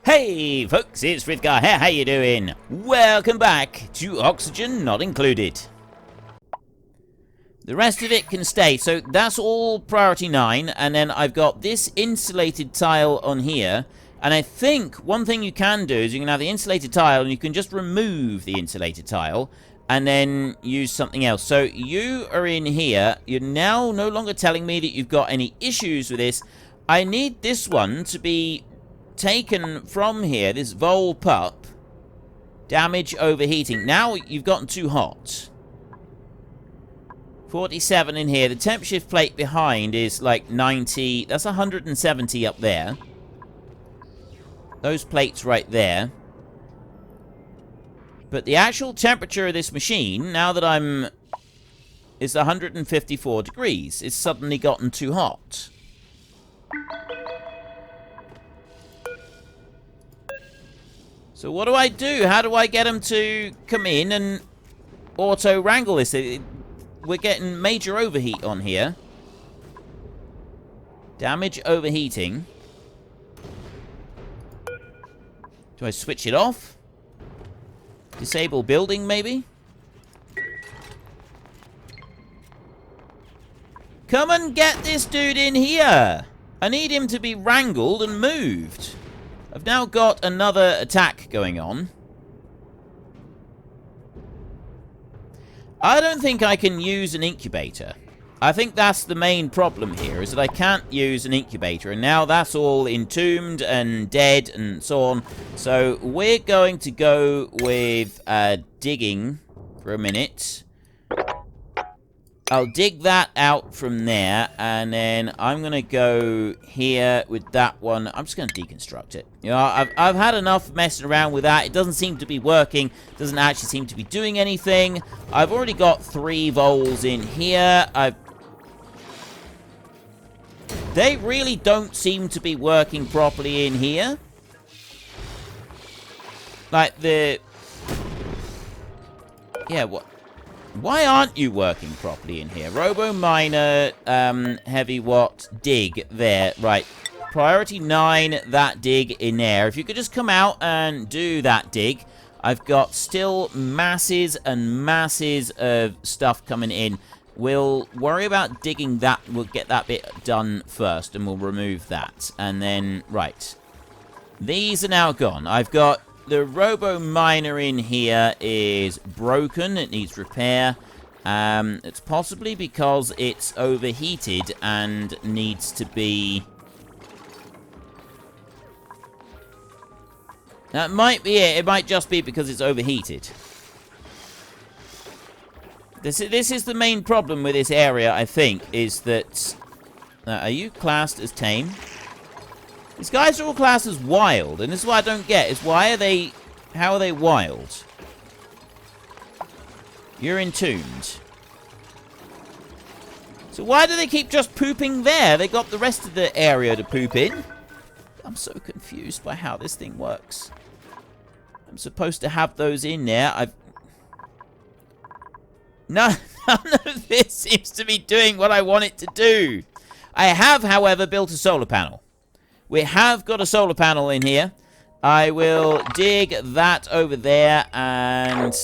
Hey folks, it's Frithgar here, how you doing? Welcome back to Oxygen Not Included. The rest of it can stay, so that's all priority 9, and then I've got this insulated tile on here, and I think one thing you can do is you can have the insulated tile, and you can just remove the insulated tile, and then use something else. So you are in here, you're now no longer telling me that you've got any issues with this. I need this one to be taken from here, this Vol Pup. Damage overheating. Now you've gotten too hot. 47 in here. The temp shift plate behind is like 90. That's 170 up there. Those plates right there. But the actual temperature of this machine, now that I'm... is 154 degrees. It's suddenly gotten too hot. So what do I do? How do I get them to come in and auto-wrangle this? We're getting major overheat on here. Damage overheating. Do I switch it off? Disable building, maybe? Come and get this dude in here! I need him to be wrangled and moved. I've now got another attack going on. I don't think I can use an incubator. I think that's the main problem here, is that I can't use an incubator, and now that's all entombed and dead and so on. So we're going to go with digging for a minute. I'll dig that out from there, and then I'm going to go here with that one. I'm just going to deconstruct it. You know, I've had enough messing around with that. It doesn't seem to be working. It doesn't actually seem to be doing anything. I've already got 3 vols in here. They really don't seem to be working properly in here. Like the... yeah, what... why aren't you working properly in here? Robo-miner, heavy watt, dig, there, right. Priority 9, that dig in there. If you could just come out and do that dig. I've got still masses and masses of stuff coming in. We'll worry about digging that. We'll get that bit done first, and we'll remove that. And then, right. These are now gone. I've got... the Robo-miner in here is broken. It needs repair. It's possibly because it's overheated and needs to be... that might be it. It might just be because it's overheated. This is the main problem with this area, I think, is that... are you classed as tame? These guys are all classed as wild, and this is what I don't get, is why are they... how are they wild? You're entombed. So why do they keep just pooping there? They got the rest of the area to poop in. I'm so confused by how this thing works. I'm supposed to have those in there. None of this seems to be doing what I want it to do. I have, however, built a solar panel. We have got a solar panel in here. I will dig that over there, and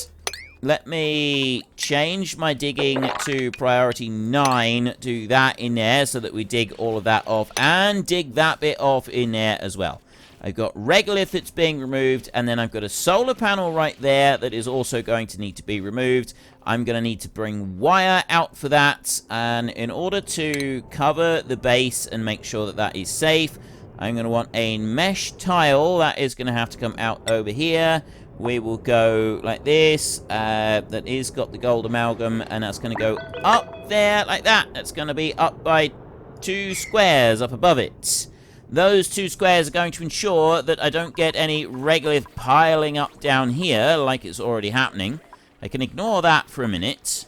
let me change my digging to priority 9. Do that in there so that we dig all of that off, and dig that bit off in there as well. I've got regolith that's being removed, and then I've got a solar panel right there that is also going to need to be removed. I'm going to need to bring wire out for that, and in order to cover the base and make sure that that is safe, I'm going to want a mesh tile. That is going to have to come out over here. We will go like this. That is got the gold amalgam, and that's going to go up there like that. That's going to be up by 2 squares up above it. Those 2 squares are going to ensure that I don't get any regolith piling up down here like it's already happening. I can ignore that for a minute.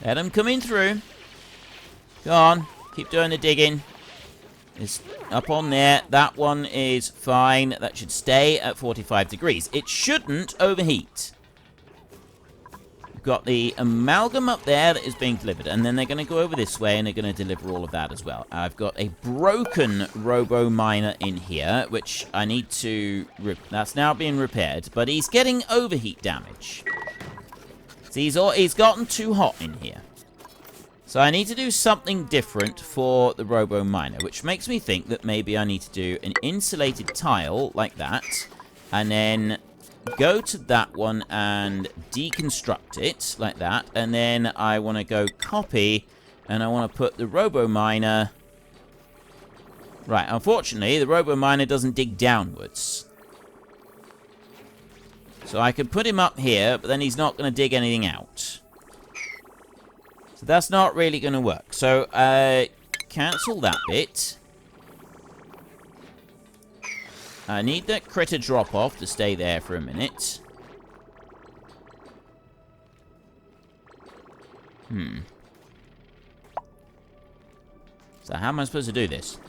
Let them come in through. Go on. Keep doing the digging. It's up on there. That one is fine. That should stay at 45 degrees. It shouldn't overheat. We've got the amalgam up there that is being delivered, and then they're going to go over this way, and they're going to deliver all of that as well. I've got a broken Robo-miner in here, which I need to... That's now being repaired, but he's getting overheat damage. See, he's gotten too hot in here. So I need to do something different for the Robo-miner, which makes me think that maybe I need to do an insulated tile like that, and then go to that one and deconstruct it like that, and then I want to go copy, and I want to put the Robo-miner... Right, unfortunately, the Robo-miner doesn't dig downwards. So I could put him up here, but then he's not going to dig anything out. So that's not really going to work. So, cancel that bit. I need that critter drop-off to stay there for a minute. So how am I supposed to do this?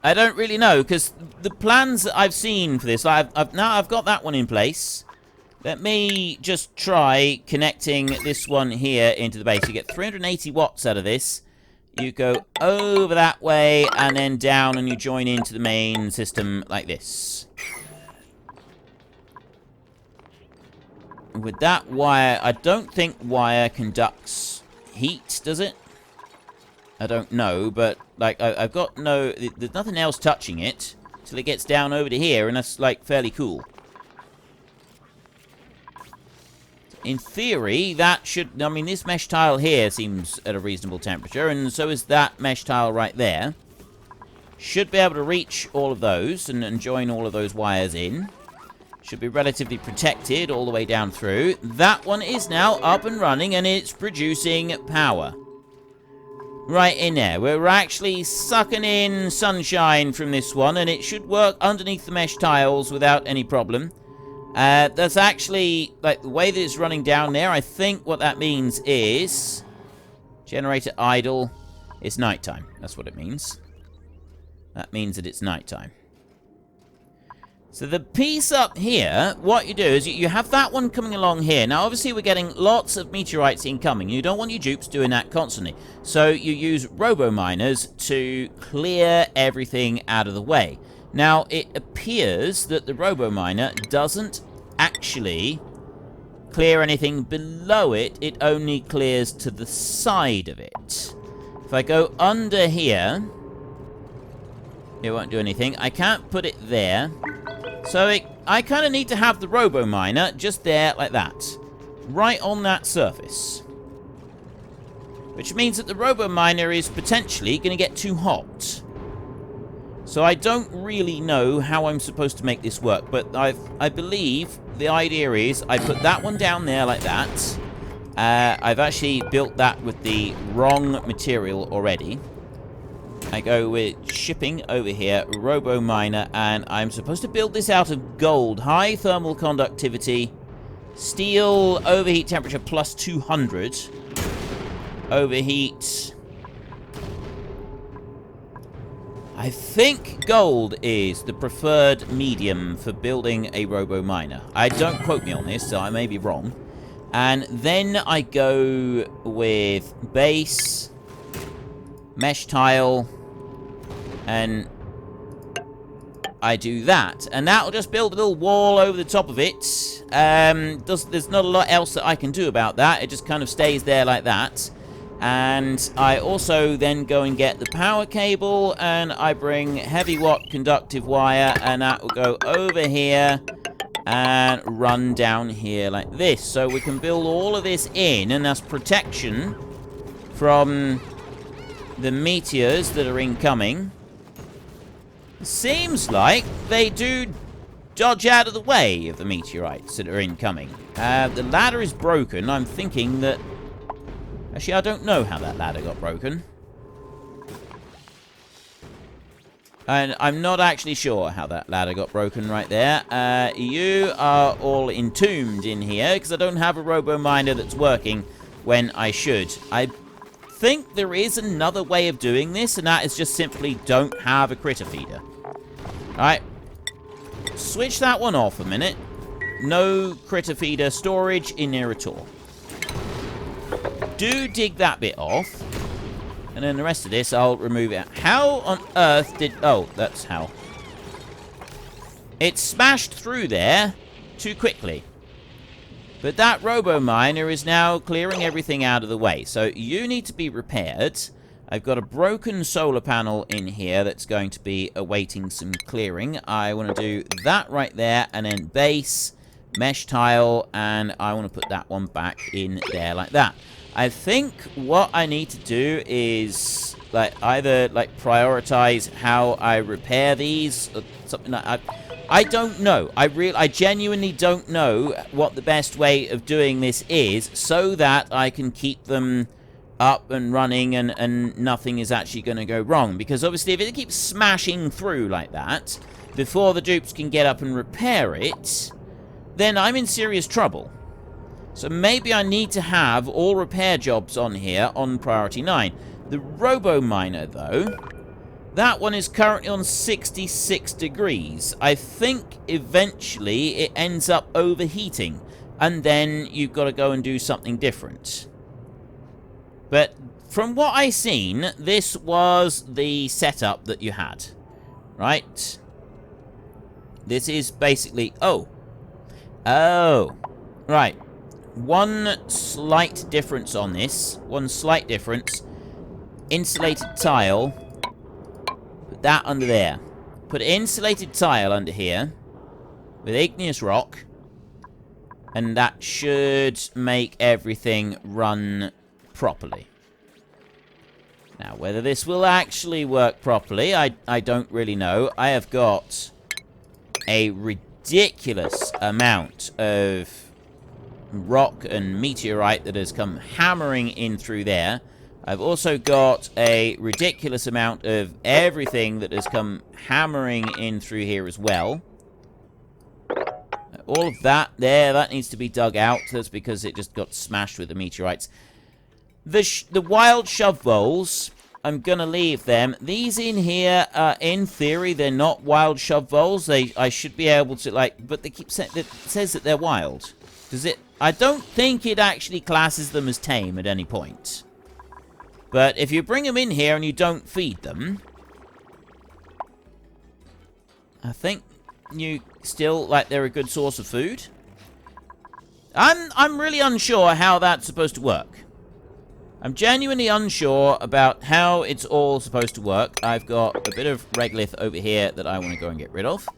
I don't really know, because the plans that I've seen for this, now I've got that one in place. Let me just try connecting this one here into the base. You get 380 watts out of this. You go over that way and then down, and you join into the main system like this. With that wire, I don't think wire conducts heat, does it? I don't know, but like I've got there's nothing else touching it till it gets down over to here, and that's like fairly cool. In theory, that should... I mean, this mesh tile here seems at a reasonable temperature, and so is that mesh tile right there. Should be able to reach all of those and join all of those wires in. Should be relatively protected all the way down through. That one is now up and running, and it's producing power. Right in there. We're actually sucking in sunshine from this one, and it should work underneath the mesh tiles without any problem. That's actually, like, the way that it's running down there, I think what that means is... Generator idle. It's nighttime. That's what it means. That means that it's nighttime. So the piece up here, what you do is you have that one coming along here. Now, obviously, we're getting lots of meteorites incoming. You don't want your dupes doing that constantly. So you use Robo-miners to clear everything out of the way. Now, it appears that the Robo-miner doesn't actually clear anything below it. It only clears to the side of it. If I go under here, it won't do anything. I can't put it there. So I kind of need to have the Robo-miner just there like that. Right on that surface. Which means that the Robo-miner is potentially going to get too hot. So I don't really know how I'm supposed to make this work, but I believe the idea is I put that one down there like that. I've actually built that with the wrong material already. I go with shipping over here, Robo-miner, and I'm supposed to build this out of gold. High thermal conductivity, steel, overheat temperature plus 200. Overheat... I think gold is the preferred medium for building a Robo-miner. Don't quote me on this, so I may be wrong. And then I go with base, mesh tile, and I do that. And that'll just build a little wall over the top of it. There's not a lot else that I can do about that. It just kind of stays there like that. And I also then go and get the power cable, and I bring heavy watt conductive wire, and that will go over here and run down here like this. So we can build all of this in, and that's protection from the meteors that are incoming. Seems like they do dodge out of the way of the meteorites that are incoming. The ladder is broken. I'm thinking that... Actually, I don't know how that ladder got broken. And I'm not actually sure how that ladder got broken right there. You are all entombed in here, because I don't have a Robo-miner that's working when I should. I think there is another way of doing this, and that is just simply don't have a critter feeder. Alright. Switch that one off a minute. no critter feeder storage in there at all. Do dig that bit off. And then the rest of this, I'll remove it. How on earth did... Oh, that's how. It smashed through there too quickly. But that Robo-miner is now clearing everything out of the way. So you need to be repaired. I've got a broken solar panel in here that's going to be awaiting some clearing. I want to do that right there. And then base, mesh tile, and I want to put that one back in there like that. I think what I need to do is either prioritize how I repair these or something like that. I don't know. I genuinely don't know what the best way of doing this is so that I can keep them up and running and nothing is actually going to go wrong. Because obviously if it keeps smashing through like that before the dupes can get up and repair it, then I'm in serious trouble. So maybe I need to have all repair jobs on here on priority 9. The Robo-miner, though, that one is currently on 66 degrees. I think eventually it ends up overheating, and then you've got to go and do something different. But from what I've seen, this was the setup that you had, right? This is basically... Oh, right. One slight difference on this. One slight difference. Insulated tile. Put that under there. Put insulated tile under here. With igneous rock. And that should make everything run properly. Now, whether this will actually work properly, I don't really know. I have got a ridiculous amount of rock and meteorite that has come hammering in through there. I've also got a ridiculous amount of everything that has come hammering in through here as well. All of that there, that needs to be dug out. That's because it just got smashed with the meteorites. The wild shove bowls, I'm going to leave them. These in here, in theory, they're not wild shove bowls. I should be able to, but they keep saying, it says that they're wild. Does it? I don't think it actually classes them as tame at any point. But if you bring them in here and you don't feed them, I think you still, they're a good source of food. I'm really unsure how that's supposed to work. I'm genuinely unsure about how it's all supposed to work. I've got a bit of regolith over here that I want to go and get rid of.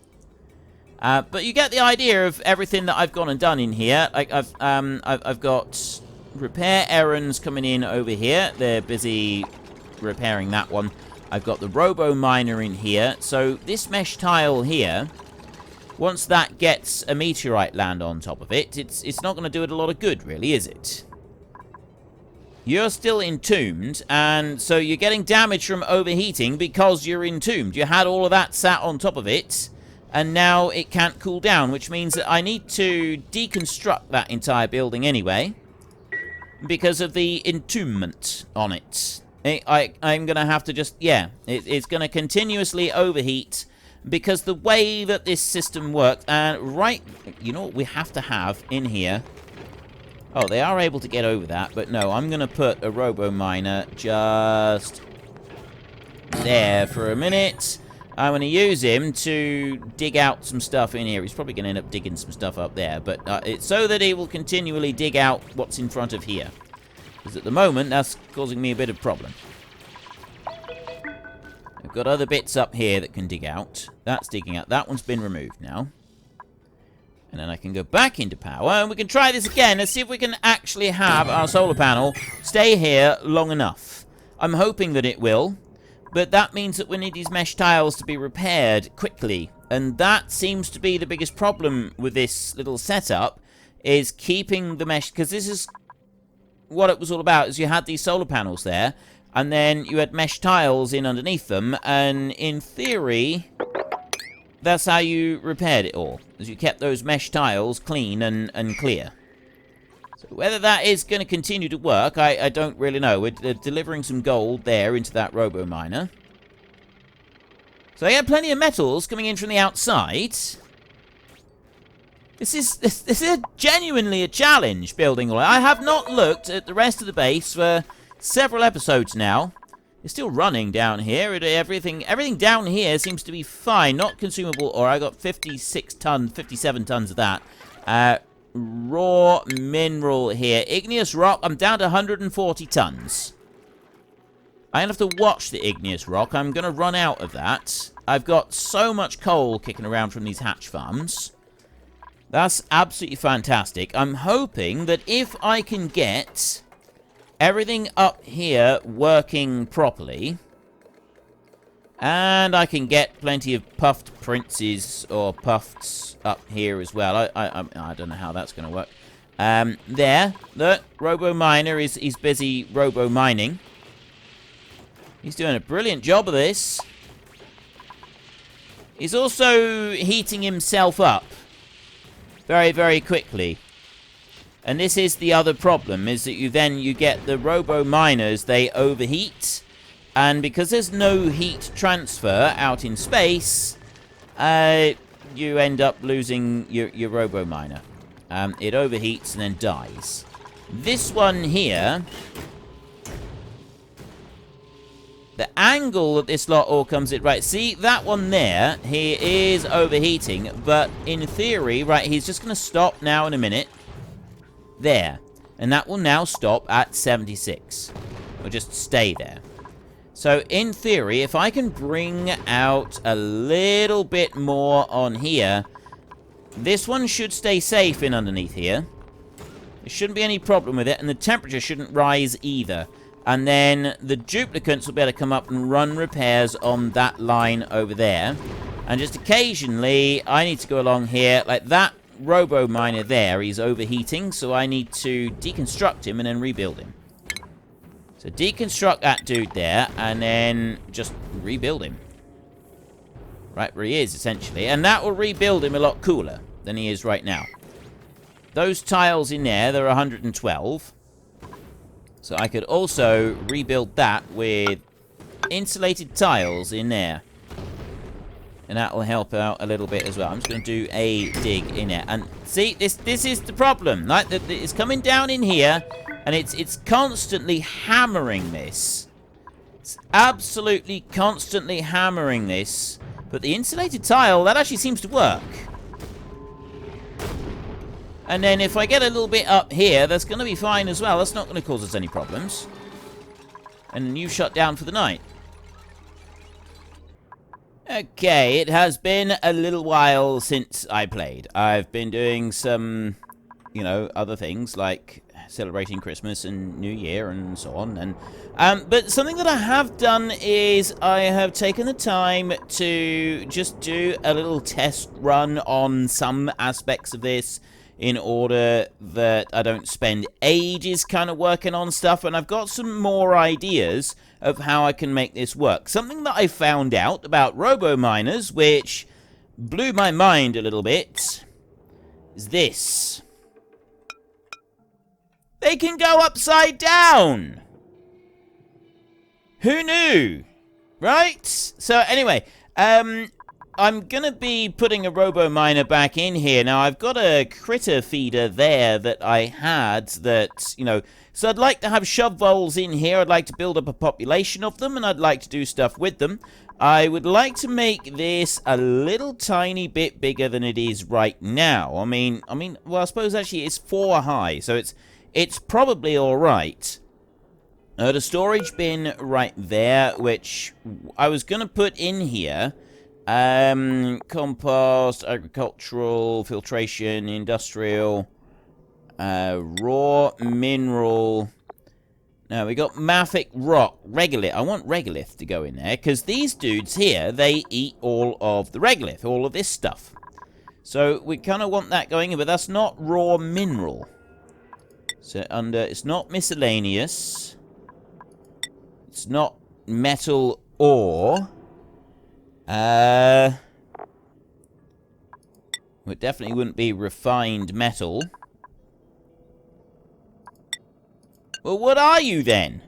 But you get the idea of everything that I've gone and done in here. I've got repair errands coming in over here. They're busy repairing that one. I've got the Robo-miner in here. So this mesh tile here, once that gets a meteorite land on top of it, it's not going to do it a lot of good, really, is it? You're still entombed, and so you're getting damage from overheating because you're entombed. You had all of that sat on top of it, and now it can't cool down, which means that I need to deconstruct that entire building anyway because of the entombment on it. I'm going to have to just, it's going to continuously overheat because the way that this system works, and you know what we have to have in here? Oh, they are able to get over that, but no, I'm going to put a Robo-miner just there for a minute. I'm going to use him to dig out some stuff in here. He's probably going to end up digging some stuff up there, but it's so that he will continually dig out what's in front of here. Because at the moment, that's causing me a bit of problem. I've got other bits up here that can dig out. That's digging out. That one's been removed now. And then I can go back into power, and we can try this again. Let's see if we can actually have our solar panel stay here long enough. I'm hoping that it will, but that means that we need these mesh tiles to be repaired quickly. And that seems to be the biggest problem with this little setup, is keeping the mesh, because this is what it was all about, is you had these solar panels there, and then you had mesh tiles in underneath them, and in theory, that's how you repaired it all, as you kept those mesh tiles clean and clear. So whether that is going to continue to work, I don't really know. We're delivering some gold there into that Robo-miner. So I have plenty of metals coming in from the outside. This is genuinely a challenge, building all. I have not looked at the rest of the base for several episodes now. It's still running down here. Everything down here seems to be fine. Not consumable ore. I got 56 tons, 57 tons of that. Raw mineral here. Igneous rock, I'm down to 140 tons. I'm going to have to watch the igneous rock. I'm going to run out of that. I've got so much coal kicking around from these hatch farms. That's absolutely fantastic. I'm hoping that if I can get everything up here working properly, and I can get plenty of puffed princes or puffs up here as well. I don't know how that's going to work. There, look, Robo-miner is busy robo-mining. He's doing a brilliant job of this. He's also heating himself up very, very quickly. And this is the other problem, is that you get the robo-miners, they overheat. And because there's no heat transfer out in space, you end up losing your robo-miner. It overheats and then dies. This one here, the angle that this lot all comes in, right, see, that one there, he is overheating, but in theory, right, he's just going to stop now in a minute. There. And that will now stop at 76. Or just stay there. So, in theory, if I can bring out a little bit more on here, this one should stay safe in underneath here. There shouldn't be any problem with it, and the temperature shouldn't rise either. And then the duplicates will be able to come up and run repairs on that line over there. And just occasionally, I need to go along here, like that robo-miner there, he's overheating, so I need to deconstruct him and then rebuild him. So deconstruct that dude there, and then just rebuild him. Right where he is, essentially. And that will rebuild him a lot cooler than he is right now. Those tiles in there, they're 112. So I could also rebuild that with insulated tiles in there. And that will help out a little bit as well. I'm just going to do a dig in there. And see, this is the problem. Like, it's coming down in here, and it's constantly hammering this. It's absolutely constantly hammering this. But the insulated tile, that actually seems to work. And then if I get a little bit up here, that's going to be fine as well. That's not going to cause us any problems. And then you shut down for the night. Okay, it has been a little while since I played. I've been doing some, you know, other things like celebrating Christmas and New Year and so on. And but something that I have done is I have taken the time to just do a little test run on some aspects of this in order that I don't spend ages kind of working on stuff. And I've got some more ideas of how I can make this work. Something that I found out about robo-miners, which blew my mind a little bit, is this. They can go upside down! Who knew? Right? So anyway, I'm going to be putting a robo-miner back in here. Now, I've got a critter feeder there that I had that, you know, so I'd like to have shove voles in here. I'd like to build up a population of them, and I'd like to do stuff with them. I would like to make this a little tiny bit bigger than it is right now. I mean, well, I suppose actually it's 4 high, so it's probably all right. The storage bin right there, which I was going to put in here. Compost, agricultural, filtration, industrial, raw mineral. Now we got mafic rock, regolith. I want regolith to go in there because these dudes here, they eat all of the regolith, all of this stuff. So we kind of want that going in, but that's not raw mineral. So under, it's not miscellaneous. It's not metal ore. It definitely wouldn't be refined metal. Well, what are you then?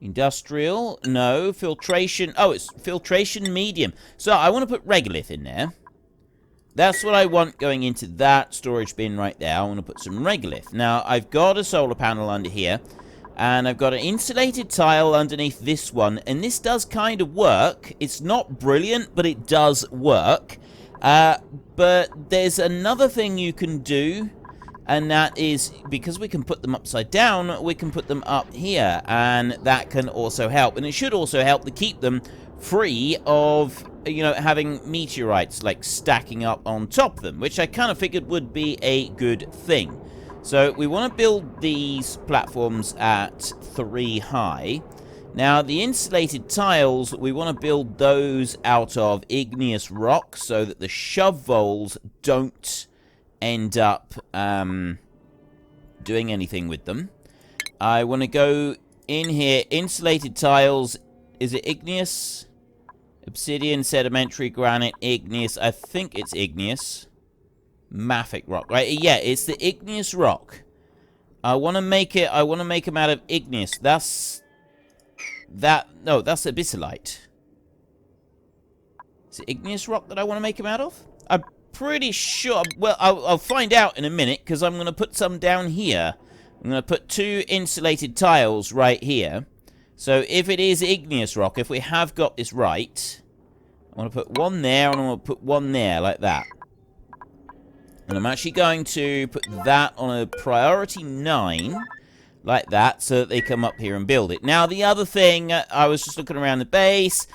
Industrial? No. Filtration. Oh, it's filtration medium. So I want to put regolith in there. That's what I want going into that storage bin right there. I want to put some regolith. Now, I've got a solar panel under here. And I've got an insulated tile underneath this one. And this does kind of work. It's not brilliant, but it does work. But there's another thing you can do. And that is, because we can put them upside down, we can put them up here. And that can also help. And it should also help to keep them free of, you know, having meteorites, like, stacking up on top of them. Which I kind of figured would be a good thing. So we want to build these platforms at 3 high. Now, the insulated tiles, we want to build those out of igneous rock so that the shove voles don't end up doing anything with them. I want to go in here, insulated tiles. Is it igneous? Obsidian, sedimentary, granite, igneous. I think it's igneous. Mafic rock, right? Yeah, it's the igneous rock. I want to make them out of igneous. That's abyssalite. Is it igneous rock that I want to make them out of? I'm pretty sure. Well, I'll find out in a minute, because I'm going to put some down here. I'm going to put 2 insulated tiles right here. So if it is igneous rock, if we have got this right, I want to put one there, and I want to put one there, like that. And I'm actually going to put that on a priority 9, like that, so that they come up here and build it. Now, the other thing, I was just looking around the base.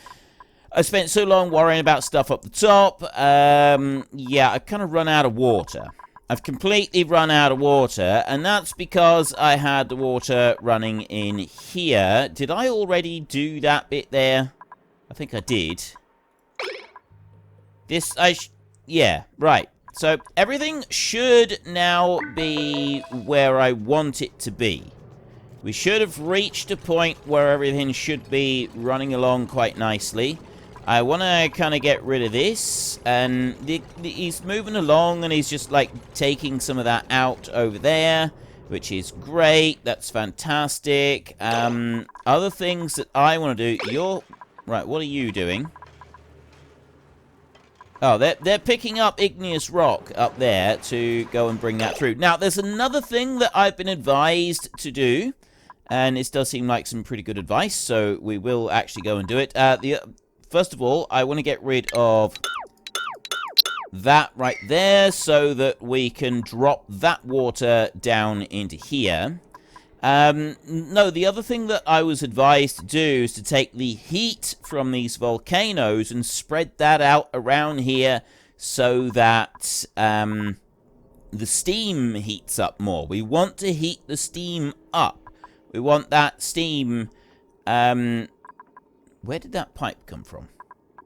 I spent so long worrying about stuff up the top. Yeah, I've kind of run out of water. I've completely run out of water, and that's because I had the water running in here. Did I already do that bit there? I think I did. Yeah, right. So, everything should now be where I want it to be. We should have reached a point where everything should be running along quite nicely. I want to kind of get rid of this. And he's moving along, and he's just, like, taking some of that out over there, which is great. That's fantastic. Other things that I want to do. Right, what are you doing? Oh, they're picking up igneous rock up there to go and bring that through. Now, there's another thing that I've been advised to do, and this does seem like some pretty good advice, so we will actually go and do it. First of all, I want to get rid of that right there so that we can drop that water down into here. No, the other thing that I was advised to do is to take the heat from these volcanoes and spread that out around here so that the steam heats up more. We want to heat the steam up. We want that steam... where did that pipe come from?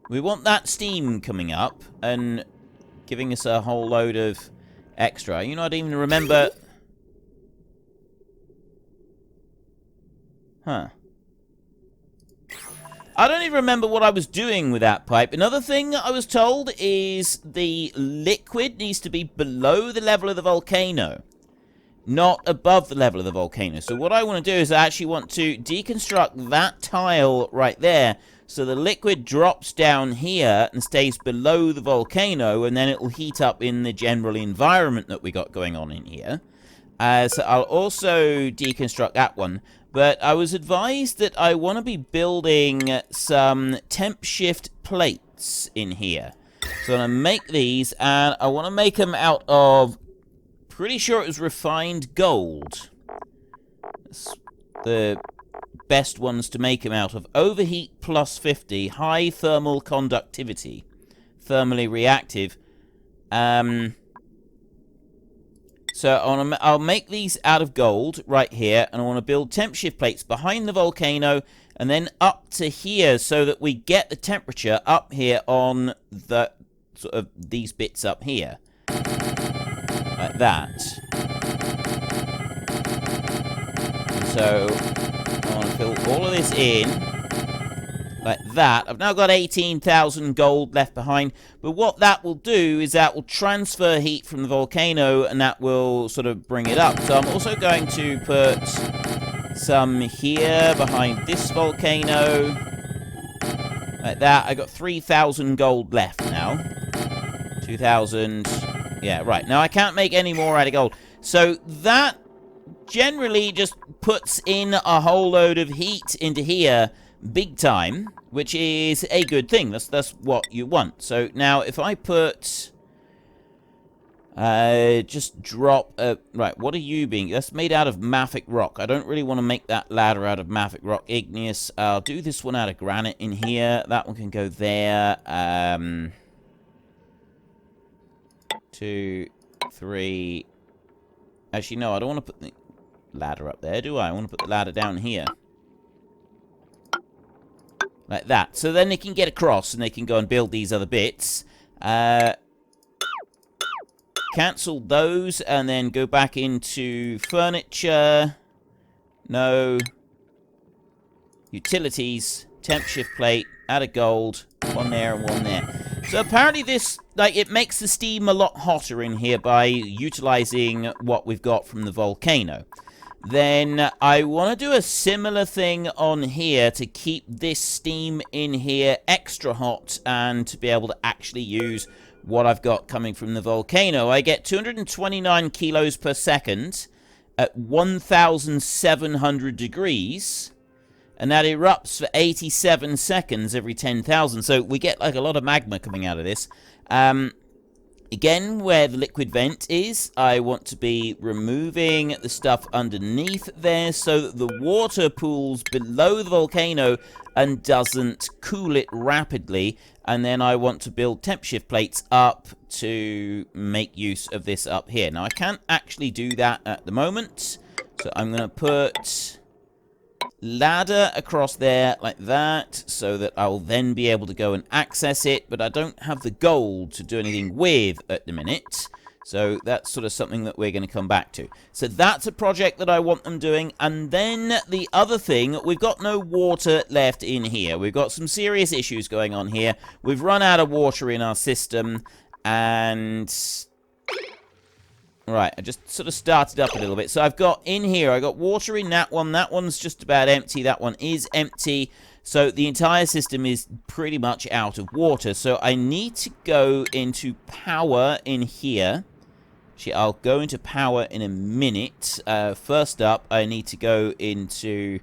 We want that steam coming up and giving us a whole load of extra. You know, I don't even remember... Huh. I don't even remember what I was doing with that pipe. Another thing I was told is the liquid needs to be below the level of the volcano, not above the level of the volcano. So what I want to do is I actually want to deconstruct that tile right there so the liquid drops down here and stays below the volcano, and then it will heat up in the general environment that we got going on in here. So I'll also deconstruct that one. But I was advised that I want to be building some temp shift plates in here. So I'm going to make these, and I want to make them out of, pretty sure it was refined gold. It's the best ones to make them out of. Overheat plus 50, high thermal conductivity, thermally reactive. So I'll make these out of gold right here, and I want to build temp shift plates behind the volcano and then up to here so that we get the temperature up here on the sort of these bits up here. Like that. So I want to fill all of this in. Like that. I've now got 18,000 gold left behind. But what that will do is that will transfer heat from the volcano, and that will sort of bring it up. So I'm also going to put some here behind this volcano. Like that. I got 3,000 gold left now. 2,000. Yeah, right. Now, I can't make any more out of gold. So, that generally just puts in a whole load of heat into here big time, which is a good thing. That's what you want. So, now, if I put... just drop a... Right, what are you being... That's made out of mafic rock. I don't really want to make that ladder out of mafic rock. Igneous. I'll do this one out of granite in here. That one can go there. 2, 3... Actually, no, I don't want to put the ladder up there, do I? I want to put the ladder down here. Like that. So then they can get across and they can go and build these other bits. Cancel those and then go back into furniture. No. Utilities. Temp shift plate. Add a gold. One there and one there. So apparently this, like, it makes the steam a lot hotter in here by utilizing what we've got from the volcano. Then I want to do a similar thing on here to keep this steam in here extra hot and to be able to actually use what I've got coming from the volcano. I get 229 kilos per second at 1,700 degrees, and that erupts for 87 seconds every 10,000. So we get like a lot of magma coming out of this. Again, where the liquid vent is, I want to be removing the stuff underneath there so that the water pools below the volcano and doesn't cool it rapidly. And then I want to build temp shift plates up to make use of this up here. Now, I can't actually do that at the moment. So I'm going to put ladder across there like that so that I'll then be able to go and access it. But I don't have the gold to do anything with at the minute. So that's sort of something that we're going to come back to. So that's a project that I want them doing. And then the other thing, we've got no water left in here. We've got some serious issues going on here. We've run out of water in our system. And... Right, I just sort of started up a little bit. So I've got in here, I got water in that one. That one's just about empty. That one is empty. So the entire system is pretty much out of water. So I need to go into power in here. Actually, I'll go into power in a minute. First up, I need to go into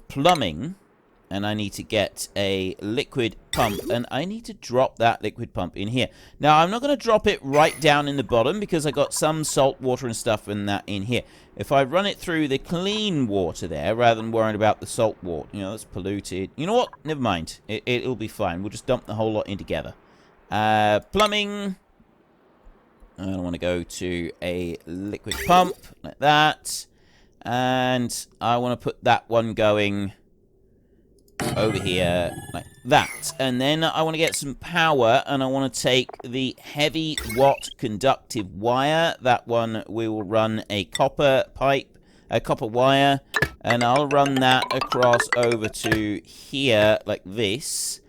plumbing. And I need to get a liquid pump. And I need to drop that liquid pump in here. Now, I'm not going to drop it right down in the bottom because I got some salt water and stuff in that in here. If I run it through the clean water there, rather than worrying about the salt water, you know, that's polluted. You know what? Never mind. It'll be fine. We'll just dump the whole lot in together. Plumbing. I don't want to go to a liquid pump like that. And I want to put that one going over here like that. And then I want to get some power, and I want to take the heavy watt conductive wire. That one we will run a copper pipe, a copper wire, and I'll run that across over to here like this.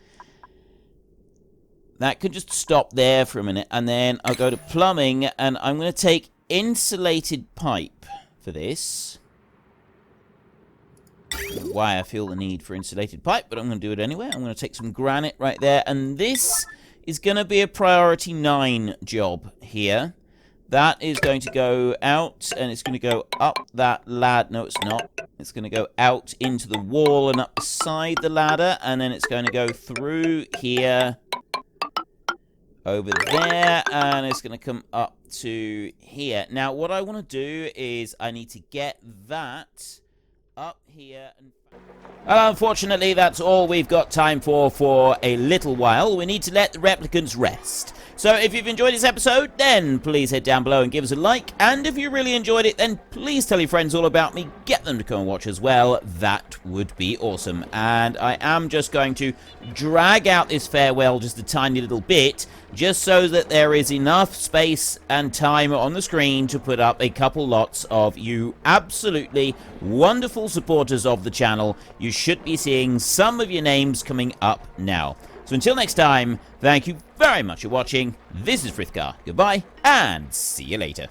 That could just stop there for a minute, and then I'll go to plumbing, and I'm going to take insulated pipe for this. Why I feel the need for insulated pipe, but I'm going to do it anyway. I'm going to take some granite right there, and this is going to be a priority 9 job here. That is going to go out, and it's going to go up that ladder. No, it's not. It's going to go out into the wall and up beside the ladder, and then it's going to go through here, over there, and it's going to come up to here. Now, what I want to do is I need to get that up here. And unfortunately, that's all we've got time for a little while. We need to let the replicants rest. So if you've enjoyed this episode, then please head down below and give us a like. And if you really enjoyed it, then please tell your friends all about me. Get them to come and watch as well. That would be awesome. And I am just going to drag out this farewell just a tiny little bit, just so that there is enough space and time on the screen to put up a couple lots of you absolutely wonderful supporters of the channel. You should be seeing some of your names coming up now. So until next time, thank you very much for watching. This is Frithgar. Goodbye, and see you later.